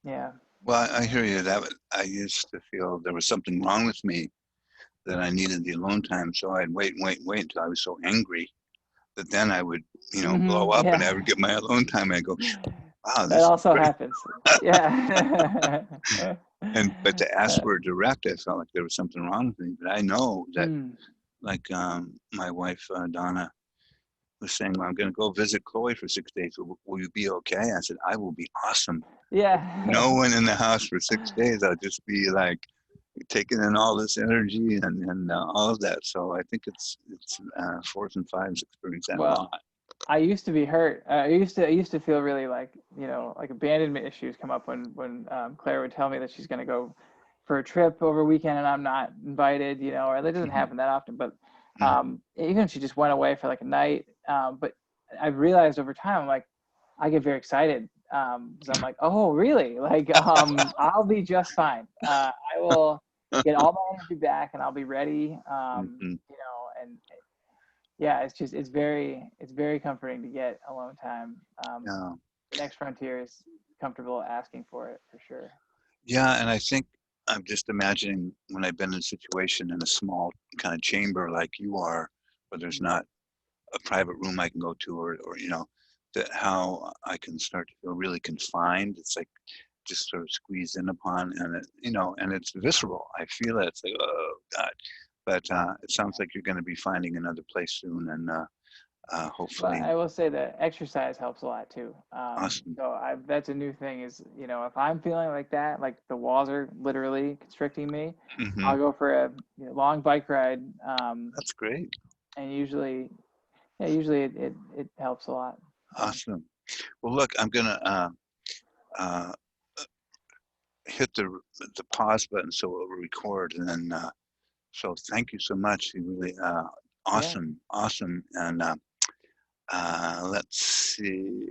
yeah. Well, I hear you. I used to feel there was something wrong with me, that I needed the alone time. So I'd wait and wait and wait until I was so angry that then I would, blow Hmm. up and I would Yeah. get my alone time. I go, wow, That this is also great. happens. Yeah. But to ask for it direct, I felt like there was something wrong with me. But I know that, Mm. like my wife Donna was saying, well, I'm going to go visit Chloe for 6 days. Will you be okay? I said, I will be awesome. With Yeah. no one in the house for 6 days, I'll just be like taking in all this energy and all of that. So I think it's fourth and fives experience that a Well, lot. I used to be hurt. I used to feel really like, like abandonment issues come up when Claire would tell me that she's going to go for a trip over a weekend and I'm not invited, or that doesn't Hmm. happen that often, but Hmm. even if she just went away for like a night, but I've realized over time, like I get very excited because I'm like, oh, really? Like, I'll be just fine. I will get all my energy back and I'll be ready. Hmm. And yeah, it's very comforting to get alone time. Yeah. The next frontier is comfortable asking for it for sure. Yeah, and I think I'm just imagining when I've been in a situation in a small kind of chamber like you are, where there's Mm. not a private room I can go to, or that how I can start to feel really confined. It's like just sort of squeezed in upon, and it, you know, and it's visceral. I feel it. It's like, oh God. But it sounds like you're going to be finding another place soon, and Well, hopefully, I will say that exercise helps a lot too. awesome. That's a new thing is, you know, if I'm feeling like that, like the walls are literally constricting me, Hmm. I'll go for a long bike ride. That's great. And usually, yeah, usually it helps a lot. So, Awesome. Well, look, I'm gonna uh, hit the pause button so it'll record, and then so thank you so much. You really yeah. awesome, awesome, and let's see.